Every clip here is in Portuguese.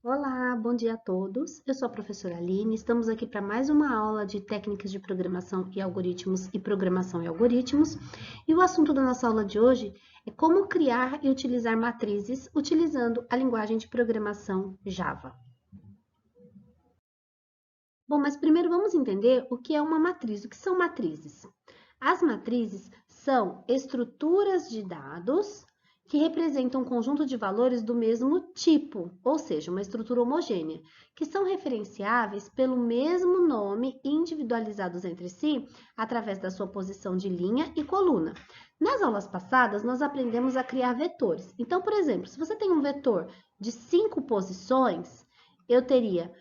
Olá, bom dia a todos. Eu sou a professora Aline. Estamos aqui para mais uma aula de técnicas de programação e algoritmos e programação e algoritmos. E o assunto da nossa aula de hoje é como criar e utilizar matrizes utilizando a linguagem de programação Java. Bom, mas primeiro vamos entender o que é uma matriz. O que são matrizes? As matrizes são estruturas de dados que representam um conjunto de valores do mesmo tipo, ou seja, uma estrutura homogênea, que são referenciáveis pelo mesmo nome e individualizados entre si através da sua posição de linha e coluna. Nas aulas passadas, nós aprendemos a criar vetores. Então, por exemplo, se você tem um vetor de 5 posições, eu teria,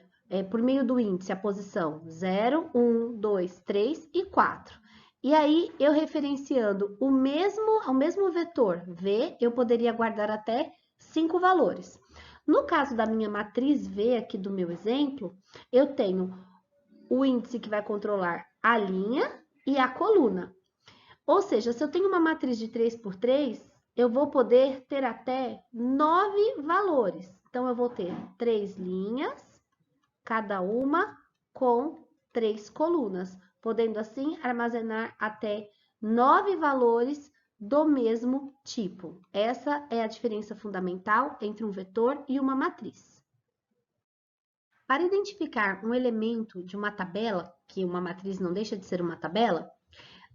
por meio do índice, a posição 0, 1, 2, 3 e 4. E aí, eu referenciando o mesmo vetor V, eu poderia guardar até 5 valores. No caso da minha matriz V, aqui do meu exemplo, eu tenho o índice que vai controlar a linha e a coluna. Ou seja, se eu tenho uma matriz de 3 por 3, eu vou poder ter até 9 valores. Então, eu vou ter 3 linhas, cada uma com 3 colunas, podendo assim armazenar até 9 valores do mesmo tipo. Essa é a diferença fundamental entre um vetor e uma matriz. Para identificar um elemento de uma tabela, que uma matriz não deixa de ser uma tabela,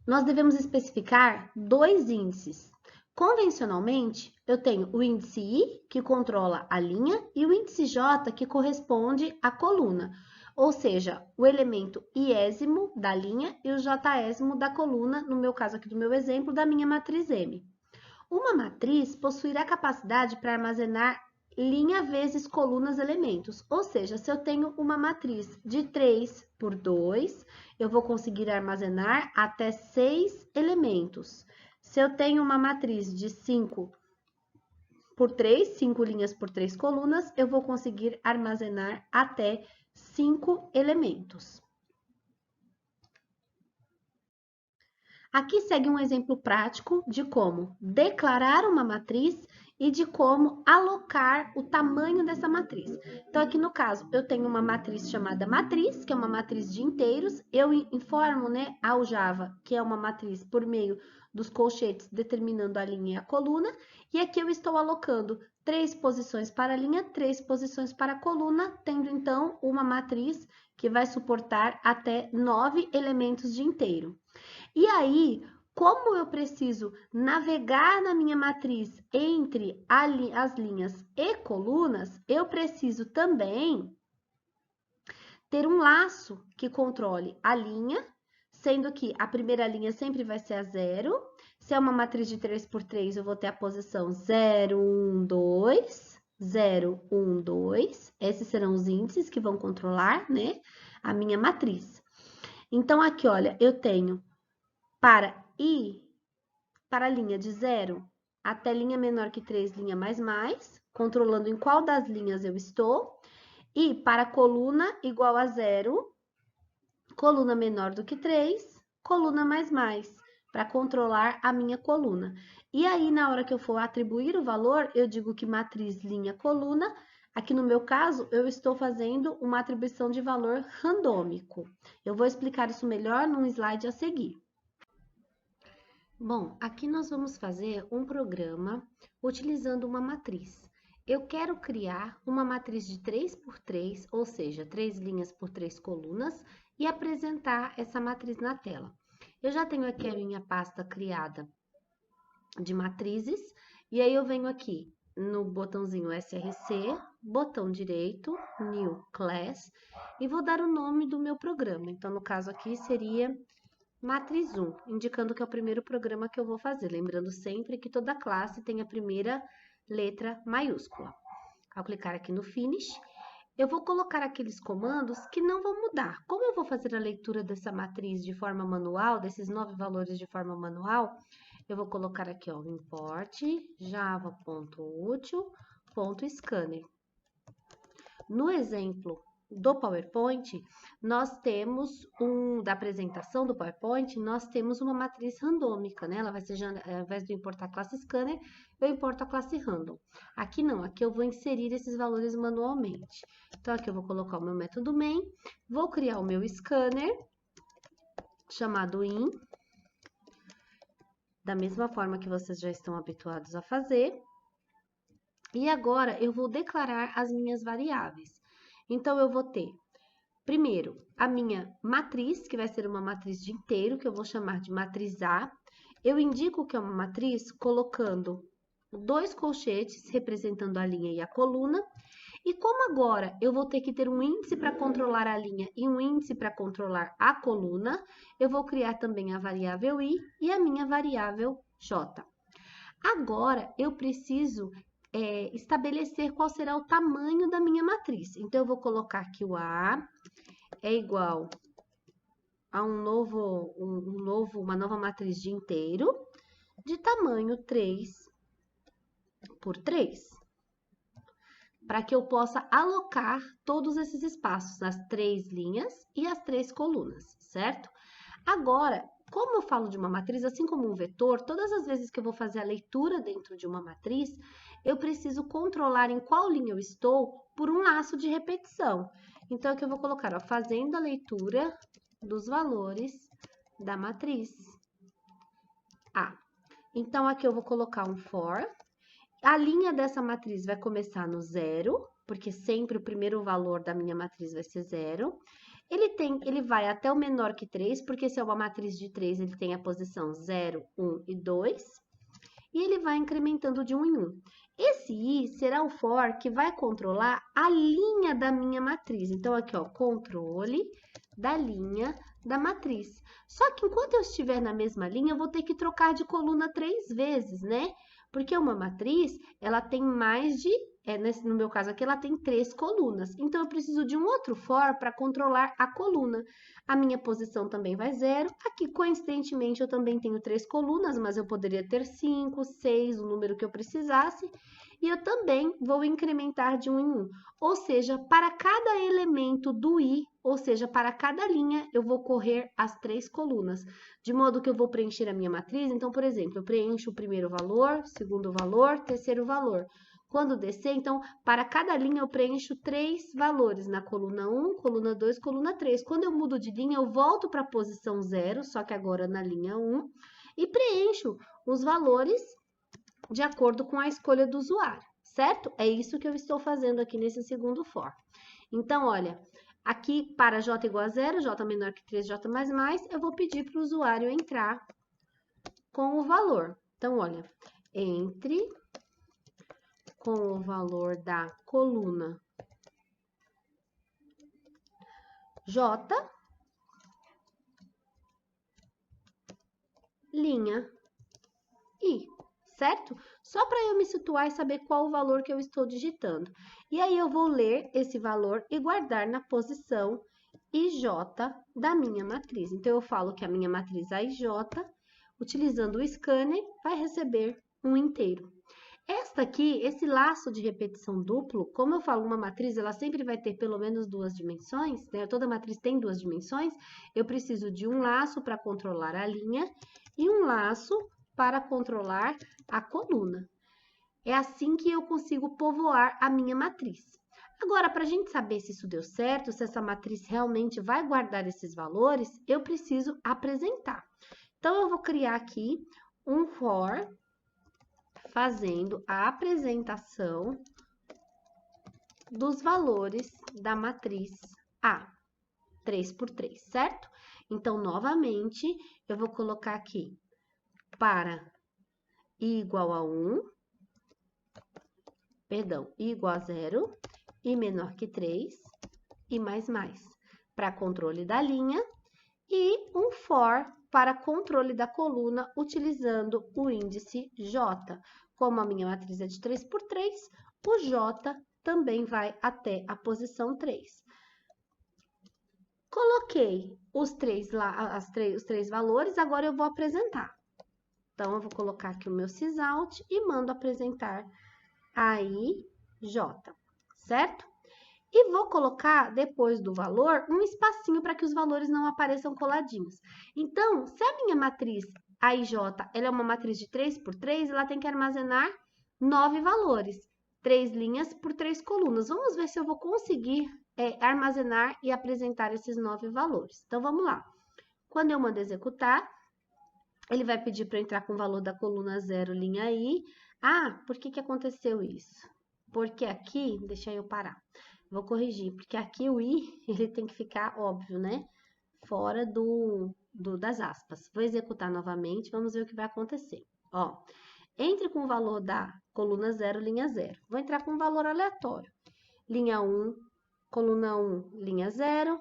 nós devemos especificar dois índices. Convencionalmente, eu tenho o índice I, que controla a linha, e o índice J, que corresponde à coluna, ou seja, o elemento iésimo da linha e o jésimo da coluna, no meu caso aqui do meu exemplo, da minha matriz M. Uma matriz possuirá a capacidade para armazenar linha vezes colunas elementos, ou seja, se eu tenho uma matriz de 3 por 2, eu vou conseguir armazenar até 6 elementos. Se eu tenho uma matriz de 5 por 3, 5 linhas por 3 colunas, eu vou conseguir armazenar até 5 elementos. Aqui segue um exemplo prático de como declarar uma matriz e de como alocar o tamanho dessa matriz. Então, aqui no caso, eu tenho uma matriz chamada matriz, que é uma matriz de inteiros. Eu informo, né, ao Java que é uma matriz por meio dos colchetes determinando a linha e a coluna. E aqui eu estou alocando 3 posições para a linha, 3 posições para a coluna, tendo então uma matriz que vai suportar até 9 elementos de inteiro. E aí, como eu preciso navegar na minha matriz entre as linhas e colunas, eu preciso também ter um laço que controle a linha, sendo que a primeira linha sempre vai ser a 0. Se é uma matriz de 3 por 3, eu vou ter a posição 0, 1, 2, 0, 1, 2. Esses serão os índices que vão controlar, né, a minha matriz. Então, aqui, olha, eu tenho para a linha de 0 até linha menor que 3, linha mais, controlando em qual das linhas eu estou. E para coluna igual a 0, coluna menor do que 3, coluna mais, para controlar a minha coluna. E aí, na hora que eu for atribuir o valor, eu digo que matriz linha coluna. Aqui no meu caso, eu estou fazendo uma atribuição de valor randômico. Eu vou explicar isso melhor num slide a seguir. Bom, aqui nós vamos fazer um programa utilizando uma matriz. Eu quero criar uma matriz de 3 por 3, ou seja, 3 linhas por 3 colunas, e apresentar essa matriz na tela. Eu já tenho aqui a minha pasta criada de matrizes, e aí eu venho aqui no botãozinho SRC, botão direito, New Class, e vou dar o nome do meu programa. Então, no caso aqui seria Matriz 1, indicando que é o primeiro programa que eu vou fazer, lembrando sempre que toda classe tem a primeira letra maiúscula. Ao clicar aqui no Finish, eu vou colocar aqueles comandos que não vão mudar. Como eu vou fazer a leitura dessa matriz de forma manual, desses 9 valores de forma manual, eu vou colocar aqui, ó, import java.util.scanner. No exemplo do PowerPoint, nós temos da apresentação do PowerPoint, nós temos uma matriz randômica, né? Ela vai ser, ao invés de eu importar a classe scanner, eu importo a classe random. Aqui não, aqui eu vou inserir esses valores manualmente. Então, aqui eu vou colocar o meu método main, vou criar o meu scanner, chamado in, da mesma forma que vocês já estão habituados a fazer. E agora, eu vou declarar as minhas variáveis. Então, eu vou ter, primeiro, a minha matriz, que vai ser uma matriz de inteiro, que eu vou chamar de matriz A. Eu indico que é uma matriz colocando 2 colchetes, representando a linha e a coluna. E como agora eu vou ter que ter um índice para controlar a linha e um índice para controlar a coluna, eu vou criar também a variável i e a minha variável j. Agora, eu preciso estabelecer qual será o tamanho da minha matriz. Então, eu vou colocar que o A é igual a uma nova matriz de inteiro de tamanho 3 por 3. Para que eu possa alocar todos esses espaços, as 3 linhas e as 3 colunas, certo? Agora, como eu falo de uma matriz, assim como um vetor, todas as vezes que eu vou fazer a leitura dentro de uma matriz, eu preciso controlar em qual linha eu estou por um laço de repetição. Então, aqui eu vou colocar, ó, fazendo a leitura dos valores da matriz A. Então, aqui eu vou colocar um for. A linha dessa matriz vai começar no 0, porque sempre o primeiro valor da minha matriz vai ser 0. Ele vai até o menor que 3, porque se é uma matriz de 3, ele tem a posição 0, 1 e 2. E ele vai incrementando de 1 em 1. Esse i será o for que vai controlar a linha da minha matriz. Então, aqui, ó, controle da linha da matriz. Só que enquanto eu estiver na mesma linha, eu vou ter que trocar de coluna 3 vezes, né? Porque uma matriz, ela tem mais de, no meu caso aqui, ela tem 3 colunas. Então, eu preciso de um outro for para controlar a coluna. A minha posição também vai 0. Aqui, coincidentemente, eu também tenho 3 colunas, mas eu poderia ter 5, 6, o número que eu precisasse. E eu também vou incrementar de 1 em 1. Ou seja, para cada elemento do i, ou seja, para cada linha, eu vou correr as 3 colunas. De modo que eu vou preencher a minha matriz. Então, por exemplo, eu preencho o primeiro valor, segundo valor, terceiro valor. Quando descer, então, para cada linha eu preencho 3 valores, na coluna 1, coluna 2, coluna 3. Quando eu mudo de linha, eu volto para a posição 0, só que agora na linha 1, e preencho os valores de acordo com a escolha do usuário, certo? É isso que eu estou fazendo aqui nesse segundo for. Então, olha, aqui para j igual a 0, j menor que 3, j mais, eu vou pedir para o usuário entrar com o valor. Então, olha, entre com o valor da coluna j, linha i, certo? Só para eu me situar e saber qual o valor que eu estou digitando. E aí, eu vou ler esse valor e guardar na posição IJ da minha matriz. Então, eu falo que a minha matriz AIJ, utilizando o scanner, vai receber um inteiro. Esta aqui, esse laço de repetição duplo, como eu falo, uma matriz, ela sempre vai ter pelo menos 2 dimensões, né? Toda matriz tem 2 dimensões. Eu preciso de um laço para controlar a linha e um laço para controlar a coluna. É assim que eu consigo povoar a minha matriz. Agora, para a gente saber se isso deu certo, se essa matriz realmente vai guardar esses valores, eu preciso apresentar. Então, eu vou criar aqui um for fazendo a apresentação dos valores da matriz A, 3 por 3, certo? Então, novamente, eu vou colocar aqui para i igual a 1, perdão, i igual a 0, i menor que 3, e mais, para controle da linha, e um for para controle da coluna, utilizando o índice J. Como a minha matriz é de 3 por 3, o J também vai até a posição 3. Coloquei os três valores, agora eu vou apresentar. Então, eu vou colocar aqui o meu sysout e mando apresentar a IJ, certo? E vou colocar, depois do valor, um espacinho para que os valores não apareçam coladinhos. Então, se a minha matriz AIJ ela é uma matriz de 3 por 3, ela tem que armazenar 9 valores. 3 linhas por 3 colunas. Vamos ver se eu vou conseguir armazenar e apresentar esses 9 valores. Então, vamos lá. Quando eu mando executar, ele vai pedir para eu entrar com o valor da coluna 0, linha I. Ah, por que aconteceu isso? Porque aqui, deixa eu parar. Vou corrigir, porque aqui o I, ele tem que ficar óbvio, né? Fora das aspas. Vou executar novamente, vamos ver o que vai acontecer. Ó, entre com o valor da coluna 0, linha 0. Vou entrar com um valor aleatório. Linha 1, coluna 1, linha 0.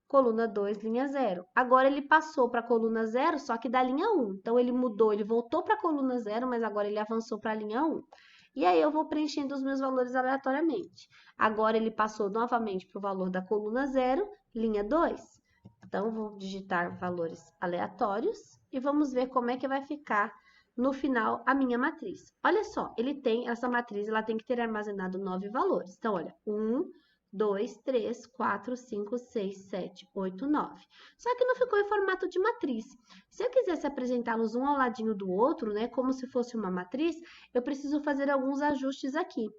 Coluna 2, linha 0. Agora, ele passou para a coluna 0, só que da linha 1. Então, ele mudou, ele voltou para a coluna 0, mas agora ele avançou para a linha 1. E aí, eu vou preenchendo os meus valores aleatoriamente. Agora, ele passou novamente para o valor da coluna 0, linha 2. Então, vou digitar valores aleatórios e vamos ver como é que vai ficar no final a minha matriz. Olha só, essa matriz ela tem que ter armazenado 9 valores. Então, olha, 1, 2, 3, 4, 5, 6, 7, 8, 9. Só que não ficou em formato de matriz. Se eu quisesse apresentá-los um ao ladinho do outro, né, como se fosse uma matriz, eu preciso fazer alguns ajustes aqui.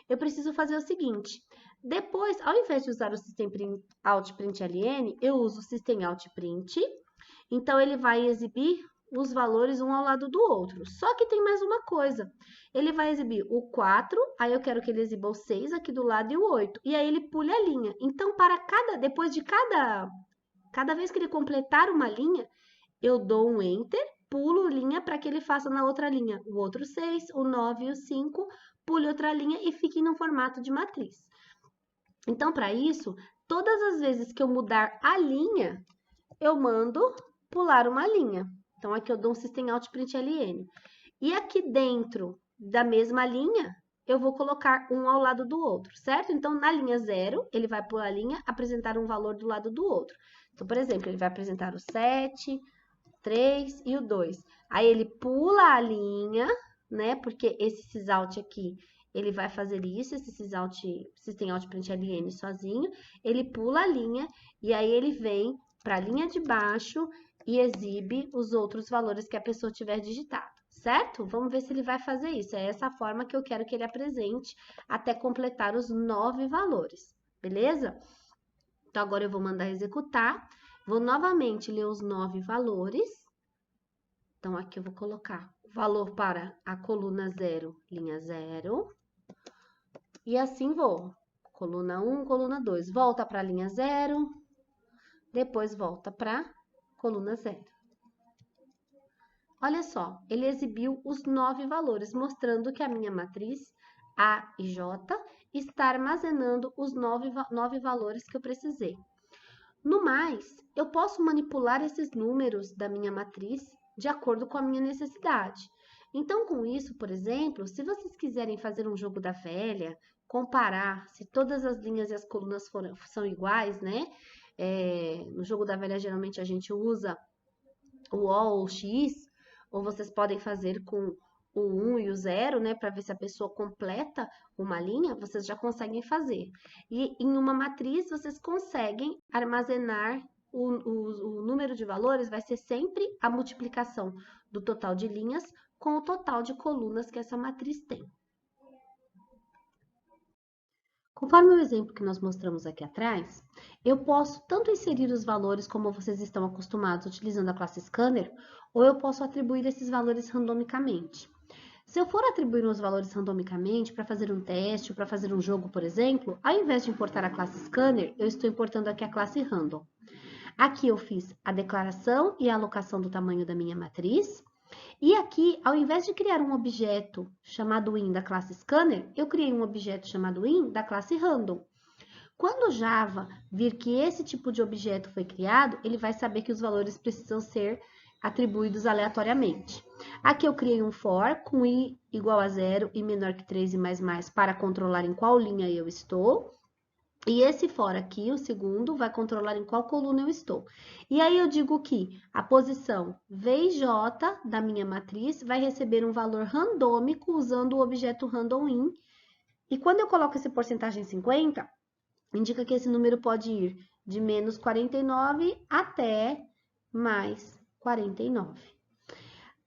Eu preciso fazer o seguinte, depois, ao invés de usar o System.out.println, eu uso o System.out.print. Então, ele vai exibir os valores um ao lado do outro. Só que tem mais uma coisa. Ele vai exibir o 4, aí eu quero que ele exiba o 6 aqui do lado e o 8. E aí ele pule a linha. Então, depois de cada vez que ele completar uma linha, eu dou um Enter, pulo linha para que ele faça na outra linha o outro 6, o 9 e o 5, pule outra linha e fique no formato de matriz. Então, para isso, todas as vezes que eu mudar a linha, eu mando pular uma linha. Então, aqui eu dou um System.out.println. E aqui dentro da mesma linha, eu vou colocar um ao lado do outro, certo? Então, na linha 0, ele vai pular a linha, apresentar um valor do lado do outro. Então, por exemplo, ele vai apresentar o 7, 3 e o 2. Aí, ele pula a linha, né? Porque esse sysout aqui, ele vai fazer isso, esse System.out.println sozinho. Ele pula a linha e aí ele vem para a linha de baixo e exibe os outros valores que a pessoa tiver digitado, certo? Vamos ver se ele vai fazer isso. É essa forma que eu quero que ele apresente até completar os 9 valores, beleza? Então, agora eu vou mandar executar. Vou novamente ler os 9 valores. Então, aqui eu vou colocar o valor para a coluna 0, linha 0. E assim vou. Coluna 1, coluna 2. Volta para a linha 0. Depois volta para coluna 0. Olha só, ele exibiu os 9 valores, mostrando que a minha matriz A e J está armazenando os 9 valores que eu precisei. No mais, eu posso manipular esses números da minha matriz de acordo com a minha necessidade. Então, com isso, por exemplo, se vocês quiserem fazer um jogo da velha, comparar se todas as linhas e as colunas são iguais, né? No jogo da velha, geralmente, a gente usa o O ou o X, ou vocês podem fazer com o 1 e o 0, né, para ver se a pessoa completa uma linha, vocês já conseguem fazer. E em uma matriz, vocês conseguem armazenar o número de valores, vai ser sempre a multiplicação do total de linhas com o total de colunas que essa matriz tem. Conforme o exemplo que nós mostramos aqui atrás, eu posso tanto inserir os valores como vocês estão acostumados utilizando a classe Scanner, ou eu posso atribuir esses valores randomicamente. Se eu for atribuir os valores randomicamente para fazer um teste ou para fazer um jogo, por exemplo, ao invés de importar a classe Scanner, eu estou importando aqui a classe Random. Aqui eu fiz a declaração e a alocação do tamanho da minha matriz. E aqui, ao invés de criar um objeto chamado in da classe Scanner, eu criei um objeto chamado in da classe Random. Quando o Java vir que esse tipo de objeto foi criado, ele vai saber que os valores precisam ser atribuídos aleatoriamente. Aqui eu criei um for com i igual a 0 e menor que 3 e mais para controlar em qual linha eu estou. E esse for aqui, o segundo, vai controlar em qual coluna eu estou. E aí eu digo que a posição V e J da minha matriz vai receber um valor randômico usando o objeto randomIn. E quando eu coloco esse porcentagem 50, indica que esse número pode ir de menos 49 até mais 49.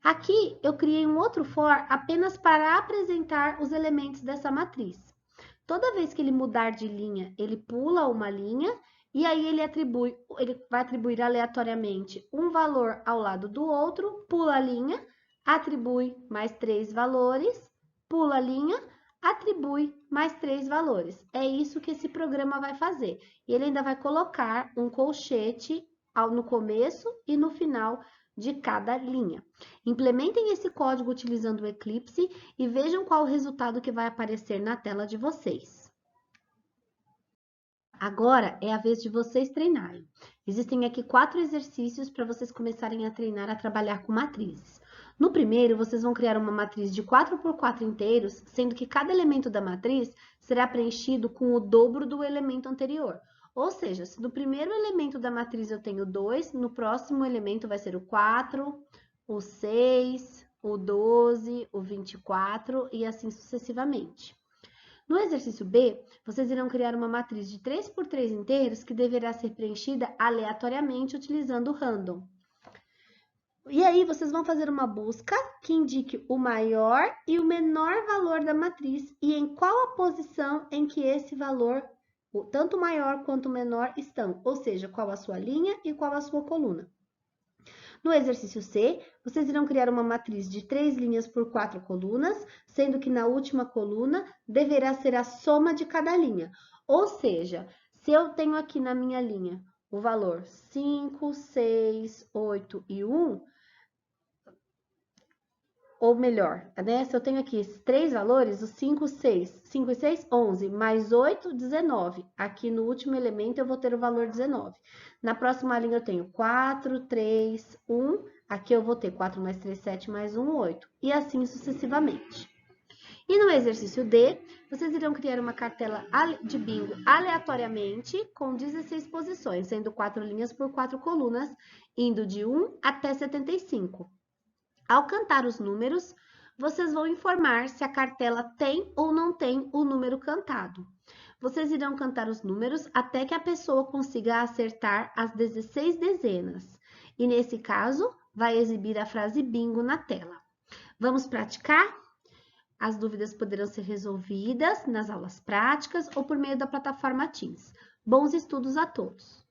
Aqui eu criei um outro for apenas para apresentar os elementos dessa matriz. Toda vez que ele mudar de linha, ele pula uma linha e aí ele vai atribuir aleatoriamente um valor ao lado do outro, pula a linha, atribui mais 3 valores, pula a linha, atribui mais 3 valores. É isso que esse programa vai fazer. E ele ainda vai colocar um colchete no começo e no final de cada linha. Implementem esse código utilizando o Eclipse e vejam qual o resultado que vai aparecer na tela de vocês. Agora é a vez de vocês treinarem. Existem aqui 4 exercícios para vocês começarem a treinar a trabalhar com matrizes. No primeiro, vocês vão criar uma matriz de 4 por 4 inteiros, sendo que cada elemento da matriz será preenchido com o dobro do elemento anterior. Ou seja, se no primeiro elemento da matriz eu tenho 2, no próximo elemento vai ser o 4, o 6, o 12, o 24 e assim sucessivamente. No exercício B, vocês irão criar uma matriz de 3 por 3 inteiros que deverá ser preenchida aleatoriamente utilizando o random. E aí, vocês vão fazer uma busca que indique o maior e o menor valor da matriz e em qual a posição em que esse valor, tanto maior quanto menor, estão, ou seja, qual a sua linha e qual a sua coluna. No exercício C, vocês irão criar uma matriz de 3 linhas por 4 colunas, sendo que na última coluna deverá ser a soma de cada linha. Ou seja, se eu tenho aqui na minha linha o valor 5, 6, 8 e 1, ou melhor, né? Se eu tenho aqui esses 3 valores, os 5 e 6, 11, mais 8, 19. Aqui no último elemento eu vou ter o valor 19. Na próxima linha eu tenho 4, 3, 1. Aqui eu vou ter 4 mais 3, 7, mais 1, 8. E assim sucessivamente. E no exercício D, vocês irão criar uma cartela de bingo aleatoriamente com 16 posições, sendo 4 linhas por 4 colunas, indo de 1 até 75. Ao cantar os números, vocês vão informar se a cartela tem ou não tem o número cantado. Vocês irão cantar os números até que a pessoa consiga acertar as 16 dezenas. E nesse caso, vai exibir a frase bingo na tela. Vamos praticar? As dúvidas poderão ser resolvidas nas aulas práticas ou por meio da plataforma Teams. Bons estudos a todos!